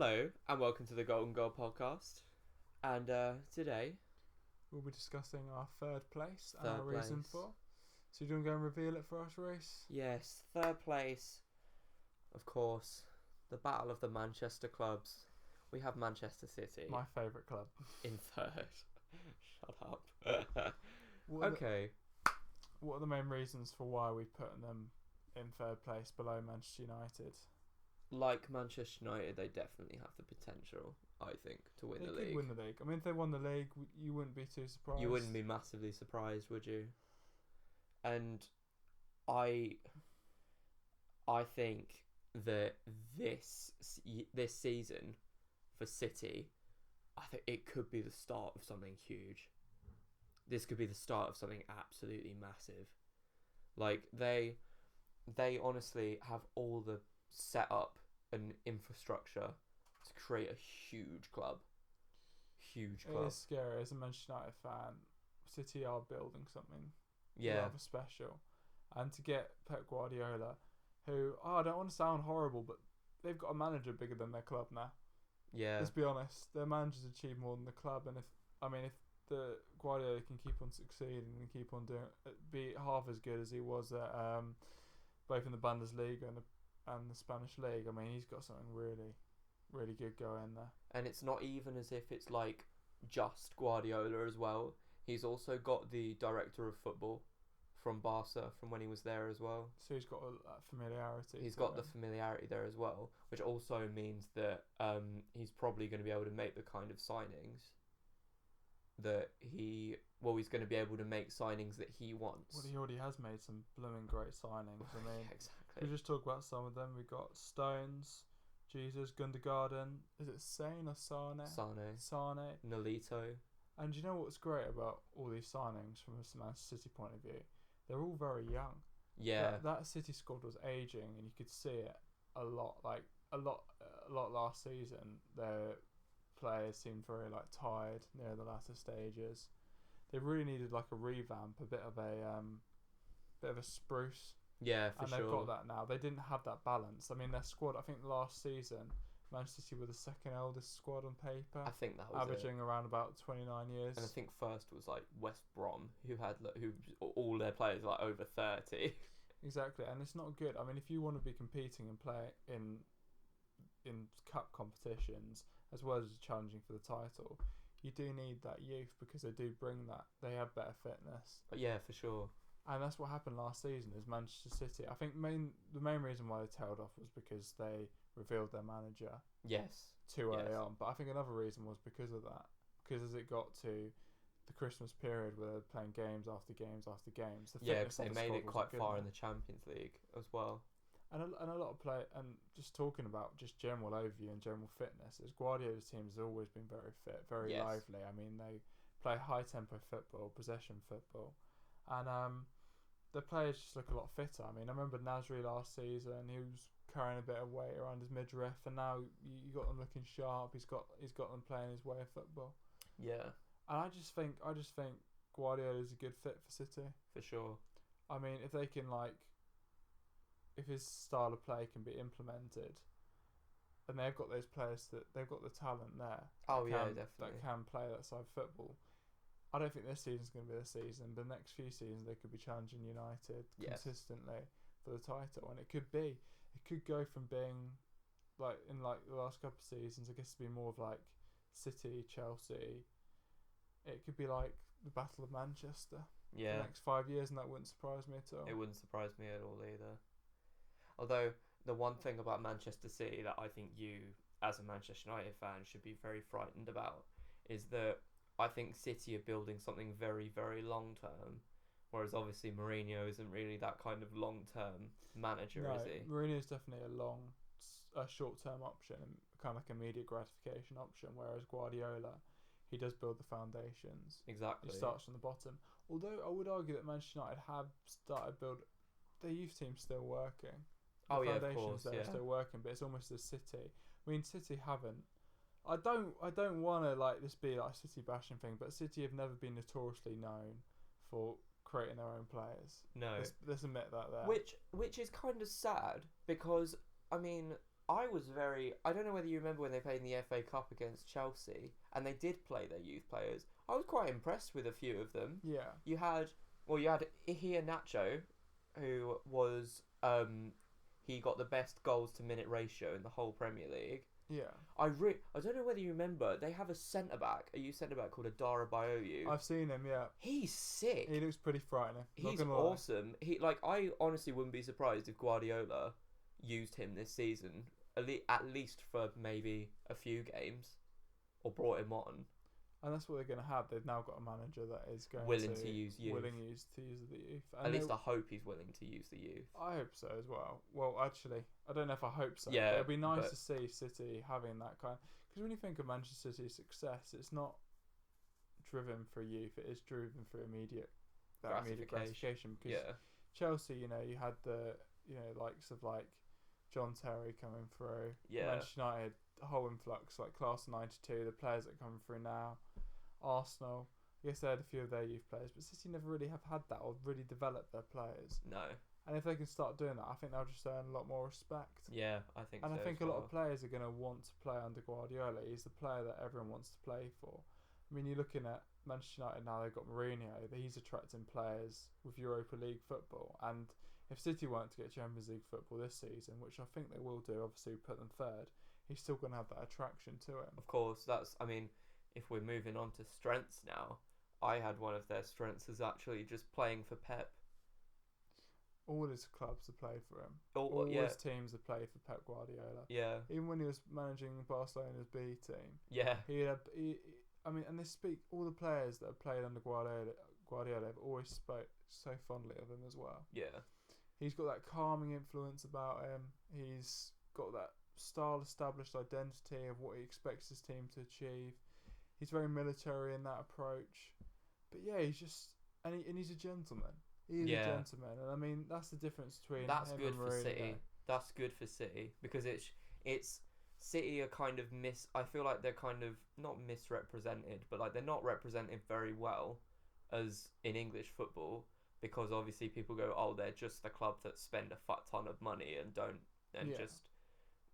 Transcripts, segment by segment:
Hello and welcome to the GoldenGoal podcast. And today, We'll be discussing our third place and Third our reason place. for. So you want to go and reveal it for us, Reese? yes, third place, of course, the battle of the Manchester clubs. We have Manchester City My favourite club. in third. Shut up. What are the- Okay, What are the main reasons for why we're putting them in third place below Manchester United? like Manchester United, they definitely have the potential, I think, to win They the could league. win the league. I mean, if they won the league, you wouldn't be too surprised. You wouldn't be massively surprised, would you? And I think that this season for City, I think it could be the start of something huge. This could be the start of something absolutely massive. Like they honestly have all the setup and infrastructure to create a huge club. Huge It club. is scary. As a Manchester United fan, City are building something Yeah. rather special. And to get Pep Guardiola, who, I don't want to sound horrible, but they've got a manager bigger than their club now. Yeah. Let's be honest, their managers achieve more than the club, and if the Guardiola can keep on succeeding and keep on doing, be half as good as he was at both in the Bundesliga and the Spanish league, I mean, he's got something really, really good going there. And it's not even as if it's like just Guardiola as well. He's also got the director of football from Barca from when he was there as well. So he's got that familiarity. He's to got the him. familiarity there as well, which also means that he's probably going to be able to make the kind of signings that he's going to be able to make signings that he wants. Well, he already has made some blooming great signings. I mean, Yeah, exactly. we just talk about some of them. We got Stones, Jesus, Gundogan. Is it Sane or Sane? Sane. Nolito. And you know what's great about all these signings from a Manchester City point of view? They're all very young. Yeah. That City squad was aging, and you could see it a lot. Like a lot last season. Their players seemed very tired near the latter stages. They really needed a revamp, a bit of a spruce. Yeah, for and sure. they've got that now. They didn't have that balance. I mean, their squad, I think last season, Manchester City were the second eldest squad on paper, I think that was averaging around about 29 years. And I think first was West Brom, who all their players are over 30. Exactly, and it's not good. I mean, if you want to be competing and play in cup competitions as well as challenging for the title, you do need that youth because they do bring that. They have better fitness. But yeah, for sure. And that's what happened last season is Manchester City. I think the main reason why they tailed off was because they revealed their manager Yes. too early on. But I think another reason was because of that. Because as it got to the Christmas period where they're playing games after games after games, the fitness they of the made squad it wasn't quite good far in enough. the Champions League as well. And a lot of play, and just talking about just general overview and general fitness, is Guardiola's teams have always been very fit, very Yes. lively. I mean, they play high tempo football, possession football, and the players just look a lot fitter. I mean, I remember Nasri last season; he was carrying a bit of weight around his midriff, and now you got them looking sharp. He's got them playing his way of football, Yeah, and I just think Guardiola is a good fit for City. for sure. I mean, if they can if his style of play can be implemented, and they've got those players they've got the talent there. Oh, yeah, that definitely. can play that side of football. I don't think this season's going to be the season, but the next few seasons they could be challenging United consistently for the title, and it could go from being in the last couple of seasons, I guess, to be more of City, Chelsea. It could be like the Battle of Manchester for Yeah, the next 5 years, and that wouldn't surprise me at all. it wouldn't surprise me at all either. Although, the one thing about Manchester City that I think you, as a Manchester United fan, should be very frightened about is that I think City are building something very, very long term, whereas obviously Mourinho isn't really that kind of long term manager, No, is he? Mourinho is definitely a short-term option and kind of immediate gratification option, whereas Guardiola, he does build the foundations. Exactly. He starts from the bottom. Although I would argue that Manchester United have started build their youth team's still working. The Oh yeah, of foundations course. there Yeah. are still working, but it's almost as City. I mean, City haven't. I don't want to this be a City bashing thing, but City have never been notoriously known for creating their own players. No. Let's admit that there. Which is kind of sad because I mean I was very. I don't know whether you remember when they played in the FA Cup against Chelsea, and they did play their youth players. I was quite impressed with a few of them. Yeah. You had Nacho, who was he got the best goals to minute ratio in the whole Premier League. Yeah. I don't know whether you remember, they have a centre back, a youth centre back called Adara Bayoyu. I've seen him. Yeah. He's sick. He looks pretty frightening. He's awesome. I honestly wouldn't be surprised if Guardiola used him this season, at least for maybe a few games, or brought him on. And that's what they're going to have. They've now got a manager that is going willing to use youth. Willing to use the youth. And at least I hope he's willing to use the youth. I hope so as well. Well, actually, I don't know if I hope so. Yeah, but it'd be nice to see City having that kind. Because when you think of Manchester City's success, it's not driven for youth. It is driven for immediate gratification. Because Chelsea, you had the likes of like John Terry coming through. Yeah. Manchester United, the whole influx, like class of '92, the players that are coming through now. Arsenal, I guess they had a few of their youth players, but City never really have had that or really developed their players. No. And if they can start doing that, I think they'll just earn a lot more respect. Yeah, I think so. And I think a lot of players are going to want to play under Guardiola. He's the player that everyone wants to play for. I mean, you're looking at Manchester United now, they've got Mourinho, he's attracting players with Europa League football. And if City weren't to get Champions League football this season, which I think they will do, obviously put them third, he's still going to have that attraction to him. Of course, if we're moving on to strengths now, I had one of their strengths as actually just playing for Pep. All his clubs have played for him. All his teams have played for Pep Guardiola. Yeah. Even when he was managing Barcelona's B team. Yeah. And they speak, all the players that have played under Guardiola have always spoke so fondly of him as well. Yeah. He's got that calming influence about him. He's got that established identity of what he expects his team to achieve. He's very military in that approach. But yeah, he's just... And he's a gentleman. He's a gentleman. And I mean, that's the difference between him and Mourinho. City. That's good for City. Because it's City are kind of I feel like they're kind of not misrepresented, but like they're not represented very well as in English football, because obviously people go, oh, they're just the club that spend a fat ton of money and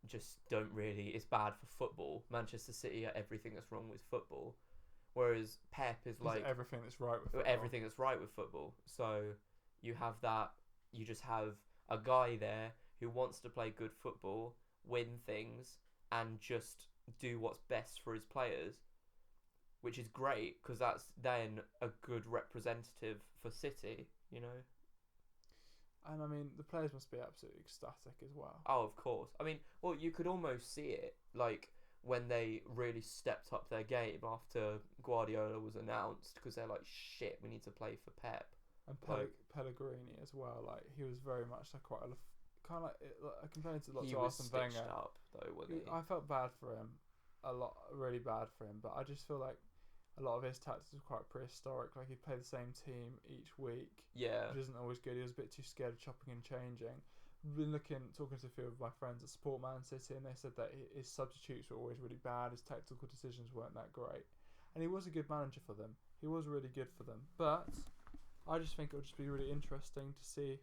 just don't really. It's bad for football. Manchester City are everything that's wrong with football, whereas Pep is like everything that's right with football. Everything that's right with football. So you have that. You just have a guy there who wants to play good football, win things, and just do what's best for his players, which is great because that's then a good representative for City, And I mean, the players must be absolutely ecstatic as well. Oh, of course. I mean, well, you could almost see it like when they really stepped up their game after Guardiola was announced, because they're like, shit, we need to play for Pep. And Pellegrini as well, like he was very much like quite kind of like compared to lots of Arsene Wenger. He was stitched up though, wasn't he? I felt bad for him, really bad for him. But I just feel like a lot of his tactics were quite prehistoric. Like he'd play the same team each week. Yeah, which isn't always good. He was a bit too scared of chopping and changing. I've been talking to a few of my friends that support Man City, and they said that his substitutes were always really bad. His tactical decisions weren't that great, and he was a good manager for them. He was really good for them, but I just think it would just be really interesting to see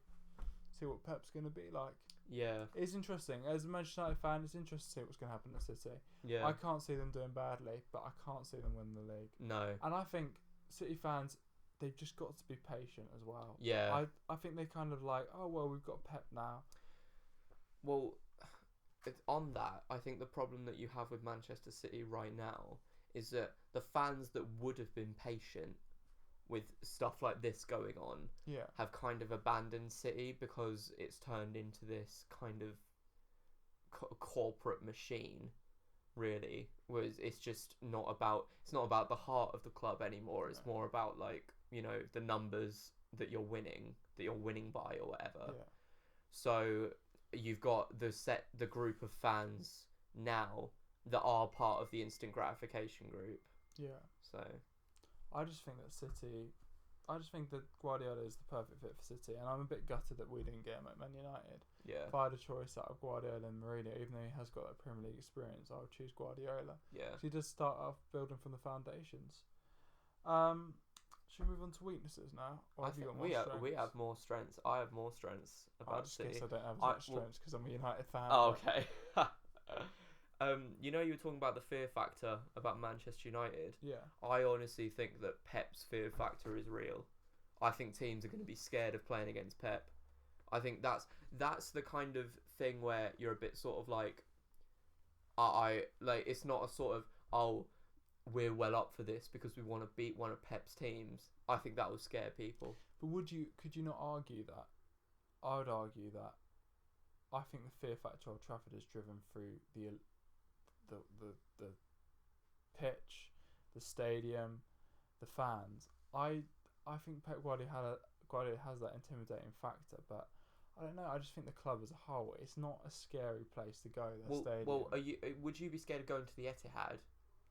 what Pep's going to be like. Yeah. It's interesting. As a Manchester United fan, it's interesting to see what's going to happen at City. Yeah. I can't see them doing badly, but I can't see them winning the league. No. And I think City fans, they've just got to be patient as well. Yeah. I think they kind of like, oh, well, we've got Pep now. Well, on that, I think the problem that you have with Manchester City right now is that the fans that would have been patient with stuff like this going on have kind of abandoned City because it's turned into this kind of corporate machine, really, whereas it's not about the heart of the club anymore. It's more about like, the numbers that you're winning by or whatever. So you've got the group of fans now that are part of the instant gratification group. So I just think that Guardiola is the perfect fit for City, and I'm a bit gutted that we didn't get him at Man United. Yeah. If I had a choice out of Guardiola and Mourinho, even though he has got that Premier League experience, I would choose Guardiola. Yeah. He does start off building from the foundations. Should we move on to weaknesses now? Or have you got more strengths? We have more strengths. I have more strengths about City. I guess I don't have as much strengths because I'm a United fan. Oh, okay. You know, you were talking about the fear factor about Manchester United. Yeah. I honestly think that Pep's fear factor is real. I think teams are going to be scared of playing against Pep. I think that's the kind of thing where you're a bit sort of like, I like, it's not a sort of, oh, we're well up for this because we want to beat one of Pep's teams. I think that will scare people. But could you not argue that? I would argue that I think the fear factor of Trafford is driven through the pitch, the stadium, the fans. I think Pep Guardiola has that intimidating factor, but I don't know. I just think the club as a whole, it's not a scary place to go. Stadium. Well, would you be scared of going to the Etihad?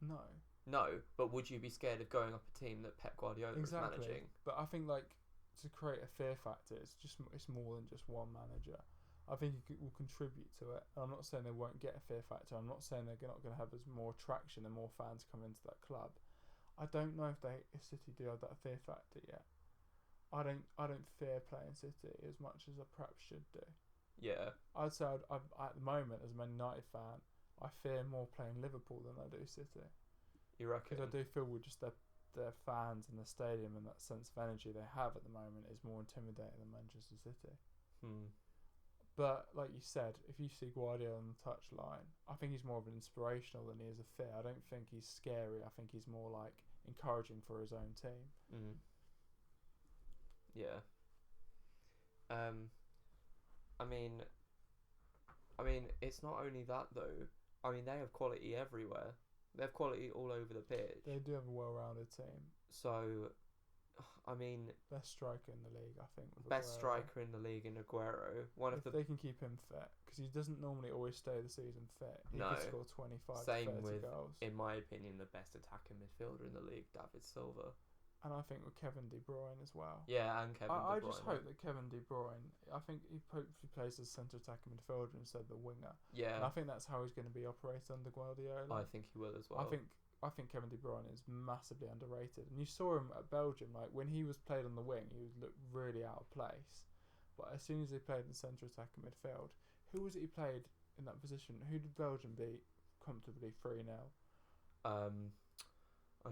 No. No, but would you be scared of going up a team that Pep Guardiola is managing? But I think like to create a fear factor, it's more than just one manager. I think it will contribute to it. I'm not saying they won't get a fear factor. I'm not saying they're not going to have as more traction and more fans come into that club. I don't know if City do have that fear factor yet. I don't fear playing City as much as I perhaps should do. Yeah. I'd say at the moment, as a Man United fan, I fear more playing Liverpool than I do City. You reckon? Because I do feel with just their fans and the stadium and that sense of energy they have at the moment is more intimidating than Manchester City. But like you said, if you see Guardiola on the touchline, I think he's more of an inspirational than he is a fear. I don't think he's scary. I think he's more like encouraging for his own team. Yeah. I mean, it's not only that though. I mean, they have quality everywhere. They have quality all over the pitch. They do have a well-rounded team. So, I mean, best striker in the league, I think. Best striker in the league in Aguero. If they can keep him fit, because he doesn't normally always stay the season fit. He could score 25 Same to 30 with, goals. In my opinion, the best attacking midfielder in the league, David Silva. And I think with Kevin De Bruyne as well. Yeah, and Kevin De Bruyne. I just hope that Kevin De Bruyne, I think he hopefully plays as centre attacking midfielder instead of the winger. Yeah. And I think that's how he's going to be operated under Guardiola. I think he will as well. I think Kevin De Bruyne is massively underrated. And you saw him at Belgium, like when he was played on the wing, he looked really out of place. But as soon as he played in centre attacking midfield, who was it he played in that position? Who did Belgium beat comfortably 3-0? I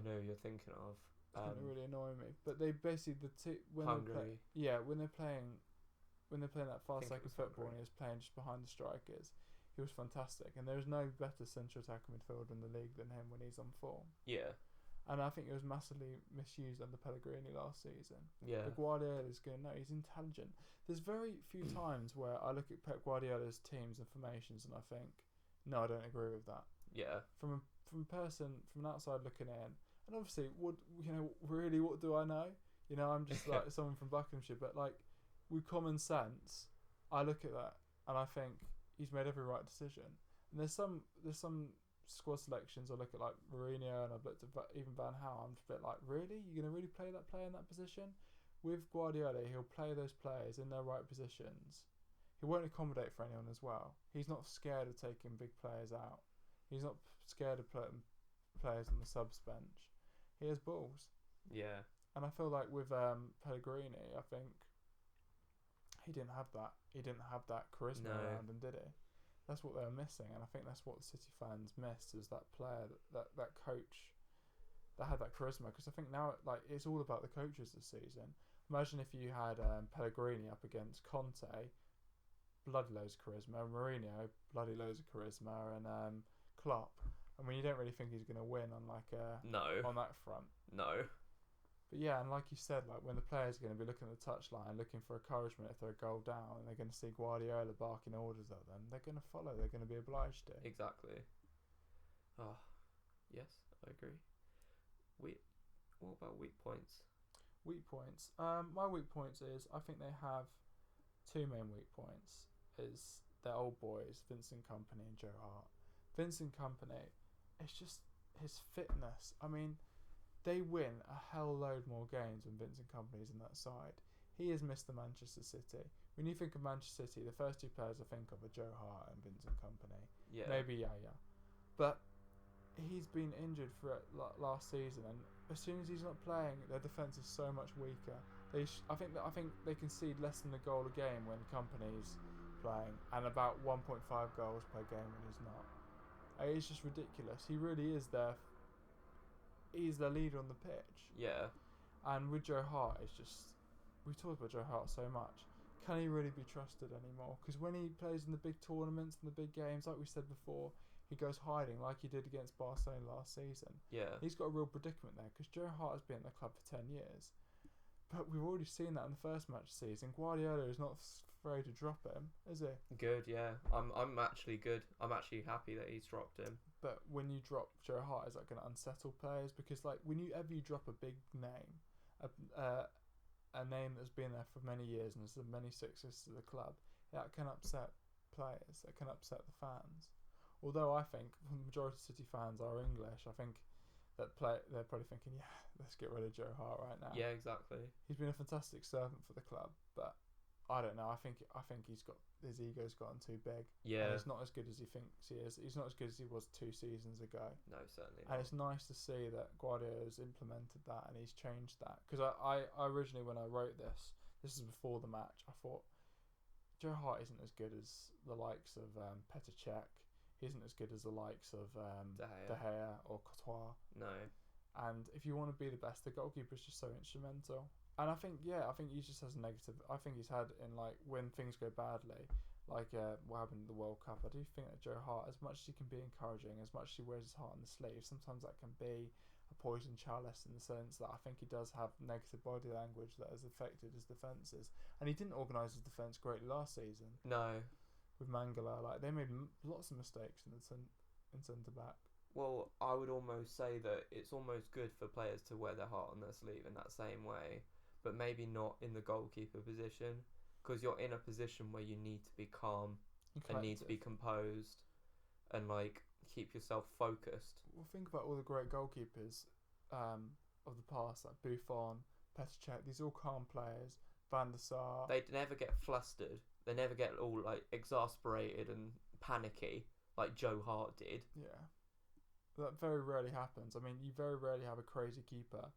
know who you're thinking of. It's going to really annoy me. But they basically Hungary. When they're playing that fast-cycle football and he was playing just behind the strikers, he was fantastic. And there is no better central attacker midfielder in the league than him when he's on form. Yeah. And I think it was massively misused under Pellegrini last season. Yeah. But Guardiola is good. No, he's intelligent. There's very few times where I look at Pep Guardiola's teams and formations and I think, no, I don't agree with that. Yeah. From an outside looking in. And obviously, what do I know? You know, I'm just like someone from Buckinghamshire, but like with common sense, I look at that and I think he's made every right decision. And there's some squad selections I look at like Mourinho and I've looked at even Van Gaal. I'm just a bit like, really? You're gonna really play that player in that position? With Guardiola, he'll play those players in their right positions. He won't accommodate for anyone as well. He's not scared of taking big players out. He's not scared of putting players on the subs bench. He has balls. Yeah. And I feel like with Pellegrini, I think he didn't have that. He didn't have that charisma around him, did he? That's what they were missing, and I think that's what the City fans missed, is that player, that coach that had that charisma. Because I think now, like, it's all about the coaches this season. Imagine if you had Pellegrini up against Conte, bloody loads of charisma, Mourinho, bloody loads of charisma, and Klopp. I mean, you don't really think he's going to win on on that front. No. But yeah, and like you said, like when the players are going to be looking at the touchline, looking for encouragement if they're a goal down, and they're going to see Guardiola barking orders at them, they're going to follow. They're going to be obliged to. Exactly. Oh, yes, I agree. What about weak points? Weak points. My weak points is I think they have two main weak points. Is their old boys, Vincent Kompany and Joe Hart. Vincent Kompany, it's just his fitness. I mean, they win a hell load more games when Vincent Kompany's in that side. He has missed the Manchester City. When you think of Manchester City, the first two players I think of are Joe Hart and Vincent Kompany. Yeah. Maybe Yaya. But he's been injured for last season, and as soon as he's not playing, their defence is so much weaker. I think they concede less than a goal a game when Kompany's playing and about 1.5 goals per game when he's not. It's just ridiculous. He really is he's the leader on the pitch. Yeah. And with Joe Hart, it's just, we've talked about Joe Hart so much. Can he really be trusted anymore? Because when he plays in the big tournaments and the big games, like we said before, he goes hiding like he did against Barcelona last season. Yeah. He's got a real predicament there because Joe Hart has been at the club for 10 years. But we've already seen that in the first match of the season. Guardiola is not afraid to drop him, is he? Good, yeah. I'm actually good. I'm actually happy that he's dropped him. But when you drop Joe Hart, is that going to unsettle players? Because like whenever you drop a big name, a name that's been there for many years and has had many successes to the club, that can upset players. That can upset the fans. Although I think the majority of City fans are English, I think that they're probably thinking, yeah, let's get rid of Joe Hart right now. Yeah, exactly. He's been a fantastic servant for the club, but I don't know. I think his ego's gotten too big. Yeah. And he's not as good as he thinks he is. He's not as good as he was 2 seasons ago. No, certainly And not. it's nice to see that Guardiola's implemented that and he's changed that. Because I originally, when I wrote this is before the match, I thought Joe Hart isn't as good as the likes of Petr Cech. He isn't as good as the likes of De Gea or Courtois. No. And if you want to be the best, the goalkeeper is just so instrumental. And I think he just has a negative. I think he's had in like when things go badly, like what happened in the World Cup. I do think that Joe Hart, as much as he can be encouraging, as much as he wears his heart on the sleeve, sometimes that can be a poison chalice in the sense that I think he does have negative body language that has affected his defences. And he didn't organise his defence greatly last season. No. With Mangala, like they made lots of mistakes in centre back. Well, I would almost say that it's almost good for players to wear their heart on their sleeve in that same way, but maybe not in the goalkeeper position, because you're in a position where you need to be calm and need to be composed and like keep yourself focused. Well, think about all the great goalkeepers of the past, like Buffon, Petr Cech. These are all calm players. Van der Sar. They never get flustered. They never get all like exasperated and panicky like Joe Hart did. Yeah. That very rarely happens. I mean, you very rarely have a crazy keeper.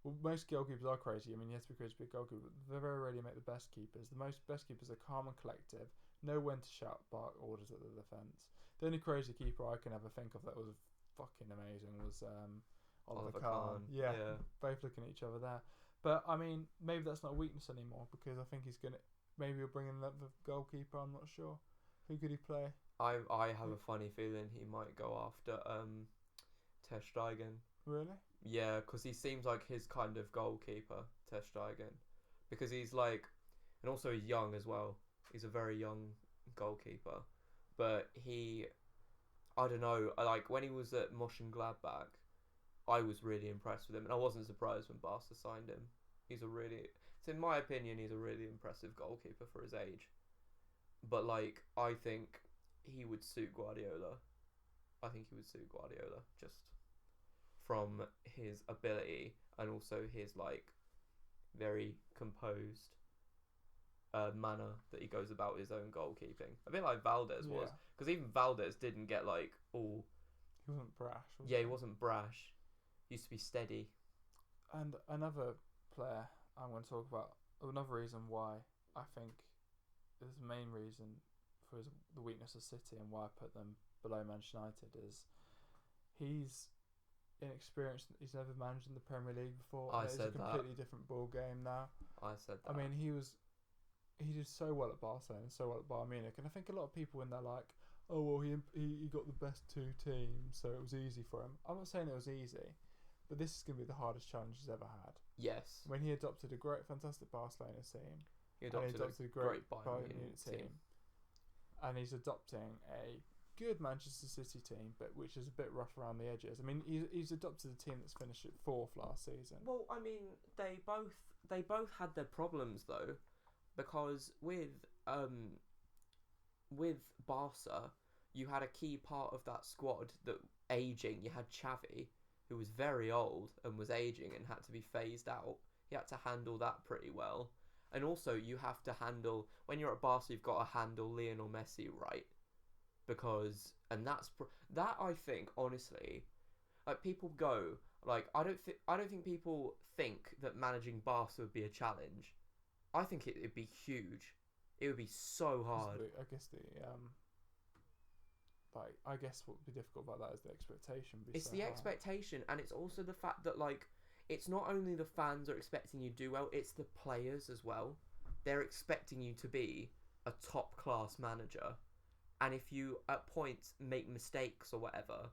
Well, most goalkeepers are crazy. I mean, you have to be crazy to be a goalkeeper. They very rarely make the best keepers. The best keepers are calm and collective, know when to shout bark orders at the defence. The only crazy keeper I can ever think of that was fucking amazing was Oliver Kahn. Yeah, both looking at each other there. But, I mean, maybe that's not a weakness anymore because I think he's going to... Maybe he'll bring in the goalkeeper, I'm not sure. Who could he play? I have a funny feeling he might go after Ter Stegen. Really? Yeah, because he seems like his kind of goalkeeper, Ter Stegen. Because he's like... And also he's young as well. He's a very young goalkeeper. But he... I don't know. Like, when he was at Mönchengladbach, I was really impressed with him. And I wasn't surprised when Barca signed him. He's a really... So in my opinion, he's a really impressive goalkeeper for his age. But, like, I think he would suit Guardiola. I think he would suit Guardiola just from his ability and also his, like, very composed manner that he goes about his own goalkeeping. A bit like Valdez was. Because even Valdez didn't get, like, all... He wasn't brash. He wasn't brash. He used to be steady. And another player I'm going to talk about, another reason why I think is the main reason for the weakness of City and why I put them below Manchester United is he's inexperienced. He's never managed in the Premier League before. It's a completely different ball game now. I said that. I mean, he did so well at Barcelona and so well at Bayern Munich, and I think a lot of people when they're like, oh well, he got the best 2 teams, so it was easy for him. I'm not saying it was easy, but this is going to be the hardest challenge he's ever had. Yes. When he adopted a fantastic Barcelona team, he adopted a great Bayern Munich team, and he's adopting a good Manchester City team, but which is a bit rough around the edges. I mean, he's adopted a team that's finished at 4th last season. Well, I mean, they both had their problems though, because with Barca, you had a key part of that squad that aging. You had Xavi, who was very old and was aging and had to be phased out. He had to handle that pretty well. And also, you have to handle... When you're at Barca, you've got to handle Lionel Messi right. Because... And that, I think, honestly... Like, people go... Like, I don't think people think that managing Barca would be a challenge. I think it'd be huge. It would be so hard. I guess I guess what would be difficult about that is the expectation. It's the expectation, and it's also the fact that like it's not only the fans are expecting you to do well, it's the players as well. They're expecting you to be a top class manager, and if you at points make mistakes or whatever,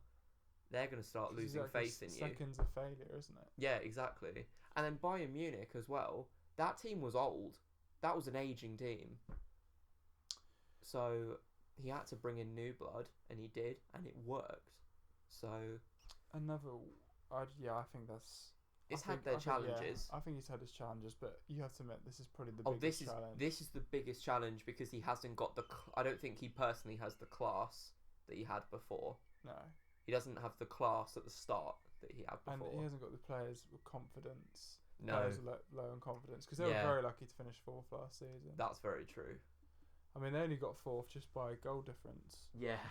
they're going to start losing faith in you. Seconds of failure, isn't it? Yeah, exactly. And then Bayern Munich as well. That team was old. That was an aging team. So he had to bring in new blood, and he did, and it worked. So I think that's. It's had their challenges. I think he's had his challenges, but you have to admit this is probably the biggest challenge. This is the biggest challenge because he hasn't got I don't think he personally has the class that he had before. No. He doesn't have the class at the start that he had before. And he hasn't got the players with confidence. No. Players are low in confidence because they were very lucky to finish 4th last season. That's very true. I mean, they only got 4th just by goal difference. Yeah.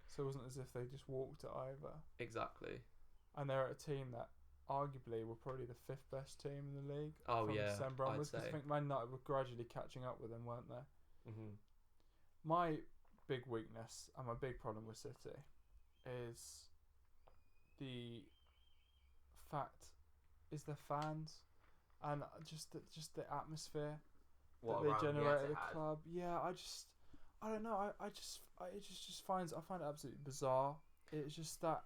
So it wasn't as if they just walked it either. Exactly. And they're a team that arguably were probably the 5th best team in the league. Oh, from yeah. December onwards, I'd say. I think Man United were gradually catching up with them, weren't they? Mhm. My big weakness and my big problem with City is the fact is the fans and just the atmosphere that they generate at the club. Yeah, I don't know. I find it absolutely bizarre. It's just that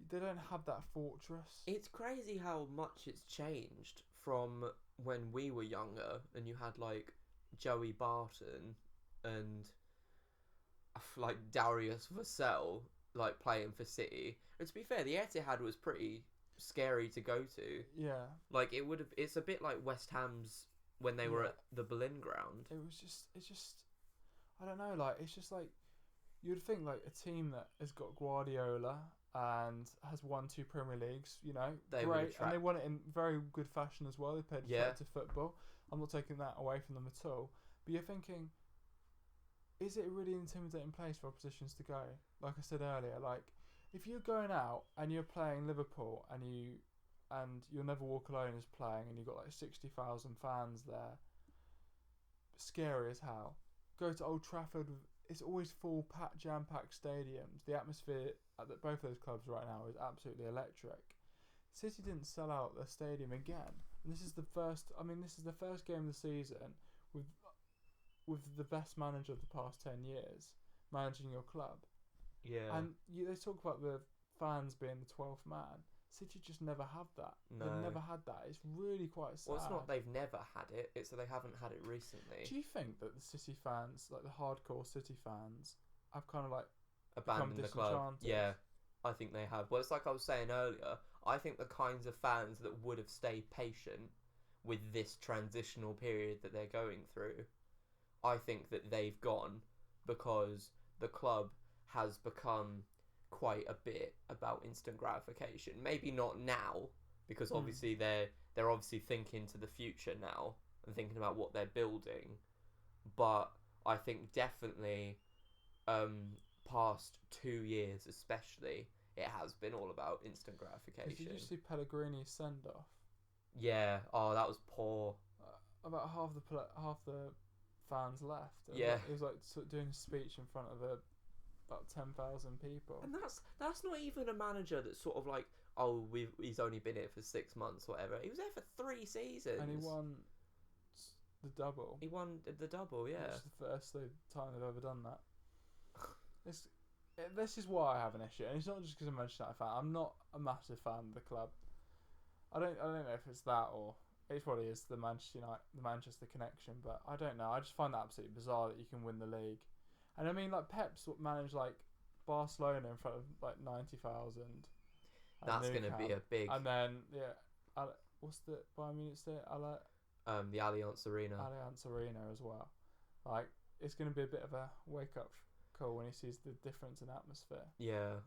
they don't have that fortress. It's crazy how much it's changed from when we were younger, and you had like Joey Barton and like Darius Vassell like playing for City. And to be fair, the Etihad was pretty scary to go to. Yeah. Like it's a bit like West Ham's when they were at the Berlin ground. It's just I don't know, like it's just like you'd think like a team that has got Guardiola and has won 2 Premier Leagues, you know, great, and they won it in very good fashion as well. They played effective football. I'm not taking that away from them at all. But you're thinking, is it a really intimidating place for oppositions to go? Like I said earlier, like if you're going out and you're playing Liverpool and you'll Never Walk Alone is playing and you've got like 60,000 fans there, scary as hell. Go to Old Trafford, it's always full, jam-packed stadiums. The atmosphere at both those clubs right now is absolutely electric. City didn't sell out their stadium again, and this is the first game of the season with the best manager of the past 10 years managing your club. Yeah. And they talk about the fans being the 12th man. City just never have that. No. They've never had that. It's really quite sad. Well, it's not they've never had it. It's that they haven't had it recently. Do you think that the City fans, like the hardcore City fans, have kind of like abandoned the club? Yeah, I think they have. Well, it's like I was saying earlier. I think the kinds of fans that would have stayed patient with this transitional period that they're going through, I think that they've gone because the club has become quite a bit about instant gratification. Maybe not now, because obviously they're obviously thinking to the future now and thinking about what they're building. But I think definitely past 2 years especially, it has been all about instant gratification. Did you see Pellegrini's send off? Yeah. Oh, that was poor. About half the fans left. It was like doing a speech in front of about 10,000 people. And that's not even a manager that's sort of like, he's only been here for 6 months or whatever. He was there for 3 seasons. And he won the double. He won the double, yeah. Which is the first time they've ever done that. This is why I have an issue, and it's not just because I'm a Manchester United fan. I'm not a massive fan of the club. I don't know if it's that or it probably is the Manchester connection, but I don't know. I just find that absolutely bizarre that you can win the league. And I mean, like Pep's managed like Barcelona in front of like 90,000. That's going to be a big. And then what's the Bayern Munich state? The Allianz Arena. Allianz Arena as well. Like it's going to be a bit of a wake up call when he sees the difference in atmosphere. Yeah,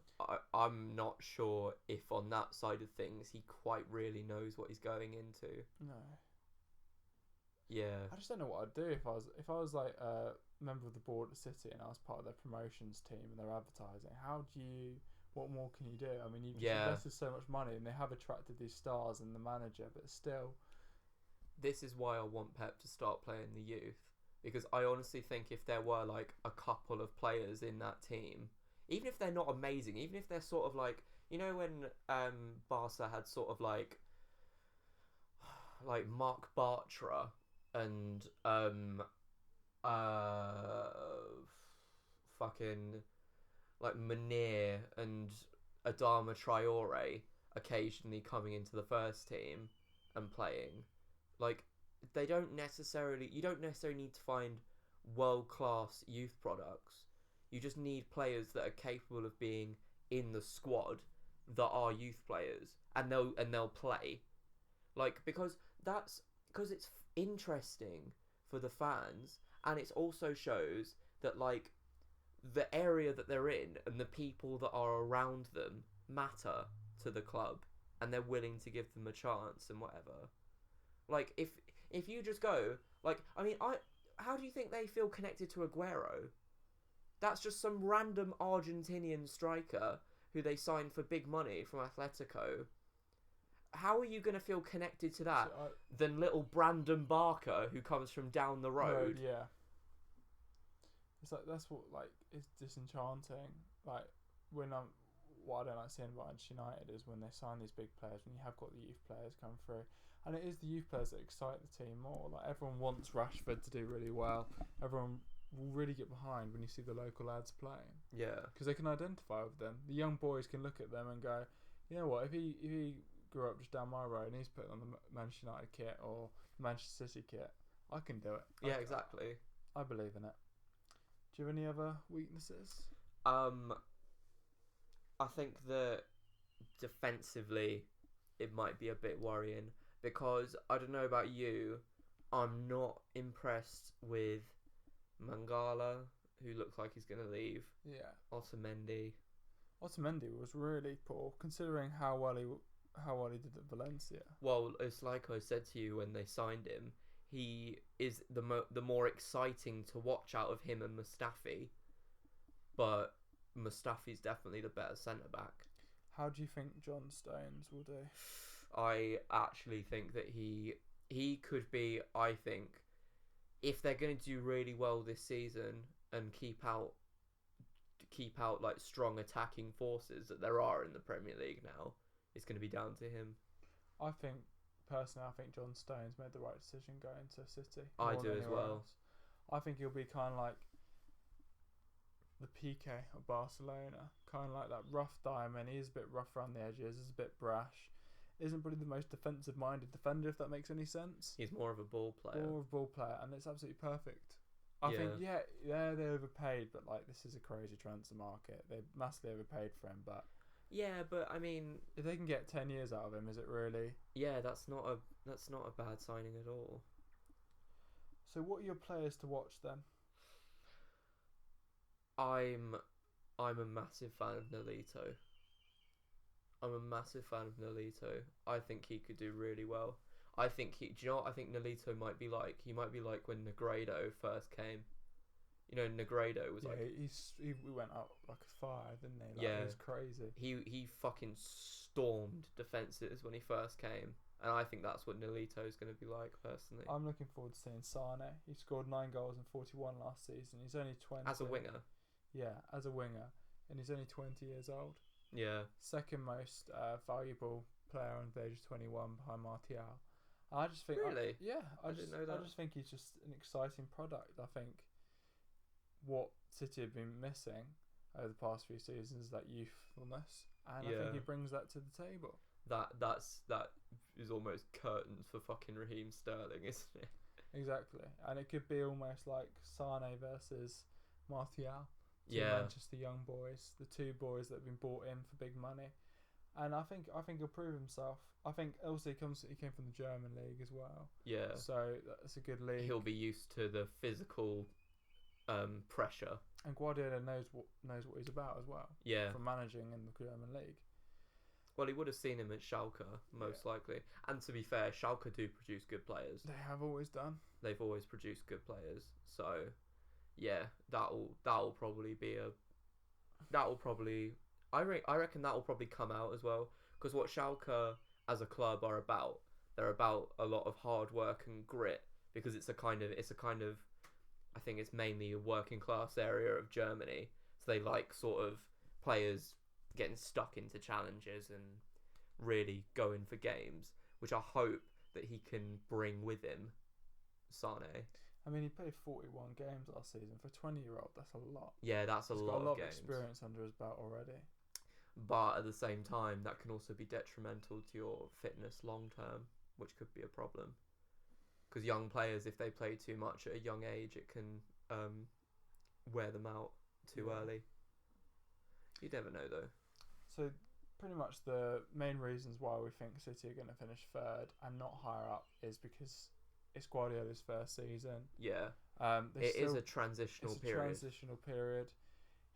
I'm not sure if on that side of things he quite really knows what he's going into. No. Yeah. I just don't know what I'd do if I was like a member of the board at City and I was part of their promotions team and their advertising. What more can you do? I mean, you've just invested so much money and they have attracted these stars and the manager, but still. This is why I want Pep to start playing the youth, because I honestly think if there were like a couple of players in that team, even if they're not amazing, even if they're sort of like, you know, when Barca had sort of like Mark Bartra and fucking like Munir and Adama Traore occasionally coming into the first team and playing, like you don't necessarily need to find world class youth products. You just need players that are capable of being in the squad that are youth players, and they'll play, like, because it's interesting for the fans, and it also shows that like the area that they're in and the people that are around them matter to the club, and they're willing to give them a chance and whatever. Like if you just go, like, I mean, how do you think they feel connected to Aguero? That's just some random Argentinian striker who they signed for big money from Atletico. How are you going to feel connected to that than little Brandon Barker who comes from down the road? Yeah. It's like, that's what like is disenchanting. Like what I don't like seeing about Manchester United is when they sign these big players, when you have got the youth players come through, and it is the youth players that excite the team more. Like, everyone wants Rashford to do really well. Everyone will really get behind when you see the local lads playing. Yeah, because they can identify with them. The young boys can look at them and go, you know what, if he grew up just down my road and he's putting on the Manchester United kit or Manchester City kit, I can do it. Yeah, exactly. I believe in it. Do you have any other weaknesses? I think that defensively it might be a bit worrying, because I don't know about you, I'm not impressed with Mangala, who looks like he's going to leave. Yeah. Otamendi was really poor, considering how well he did at Valencia. Well, it's like I said to you when they signed him, he is the more exciting to watch out of him and Mustafi, but Mustafi's definitely the better centre back. How do you think John Stones will do? I actually think that he could be, I think, if they're going to do really well this season and keep out like strong attacking forces that there are in the Premier League now, it's going to be down to him. Personally, I think John Stones made the right decision going to City. I do as well. Else. I think he'll be kind of like the Piqué of Barcelona, kind of like that rough diamond. He is a bit rough around the edges, is a bit brash. Isn't probably the most defensive-minded defender, if that makes any sense. He's more of a ball player. And it's absolutely perfect. I think, they overpaid, but like, this is a crazy transfer market. They massively overpaid for him, but yeah, but I mean, if they can get 10 years out of him, is it really? Yeah, that's not a bad signing at all. So, what are your players to watch then? I'm a massive fan of Nolito. I think he could do really well. I think do you know what I think Nolito might be like? He might be like when Negredo first came. You know, Negredo was he went up like a fire, didn't he? Like, yeah, it was crazy. He fucking stormed defences when he first came, and I think that's what Nolito is going to be like personally. I'm looking forward to seeing Sane. He scored 9 goals and 41 last season. He's only 20. As a winger. Yeah, as a winger, and he's only 20 years old. Yeah. Second most valuable player on the age of 21 behind Martial. I just think really. I didn't know that. I just think he's just an exciting product. I think what City have been missing over the past few seasons is that youthfulness, and I think he brings that to the table. That is almost curtains for fucking Raheem Sterling, isn't it? Exactly, and it could be almost like Sane versus Martial. Two Manchester young boys, the two boys that have been brought in for big money, and I think he'll prove himself. I think also he came from the German league as well. Yeah, so that's a good league. He'll be used to the physical pressure, and Guardiola knows what he's about as well. Yeah, from managing in the German league. Well, he would have seen him at Schalke most likely, and to be fair, Schalke do produce good players. They have always done. They've always produced good players, so. Yeah, that'll probably be I reckon that'll probably come out as well, because what Schalke as a club they're about a lot of hard work and grit, because it's a kind of I think it's mainly a working class area of Germany. So they like sort of players getting stuck into challenges and really going for games, which I hope that he can bring with him, Sane. I mean, he played 41 games last season. For a 20-year-old, that's a lot. Yeah, that's a He's lot got a lot of games. experience under his belt already. But at the same time, that can also be detrimental to your fitness long term, which could be a problem. Because young players, if they play too much at a young age, it can wear them out too early. You never know, though. So, pretty much the main reasons why we think City are going to finish third and not higher up is because it's Guardiola's first season. Yeah. It is a transitional period. It's a transitional period.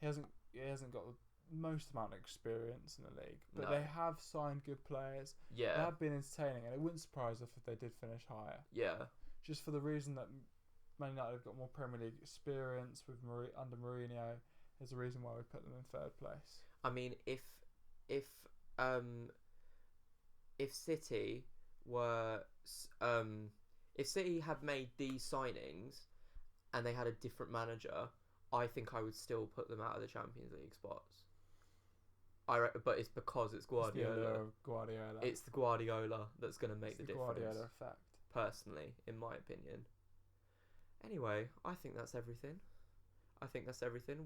He hasn't got the most amount of experience in the league, but they have signed good players. Yeah. They have been entertaining, and it wouldn't surprise us if they did finish higher. Yeah. Just for the reason that Man United have got more Premier League experience with under Mourinho, is the reason why we put them in third place. I mean, if City were if City had made these signings and they had a different manager, I think I would still put them out of the Champions League spots. But it's because it's Guardiola. It's the Guardiola that's going to make the difference. Guardiola effect. Personally, in my opinion. Anyway, I think that's everything.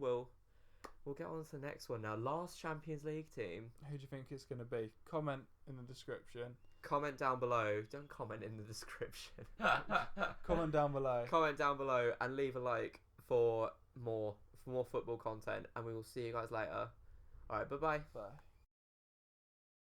We'll get on to the next one now. Last Champions League team. Who do you think it's going to be? Comment in the description. Comment down below. Don't comment in the description. Comment down below. Comment down below and leave a like for more football content. And we will see you guys later. Alright, bye-bye. Bye.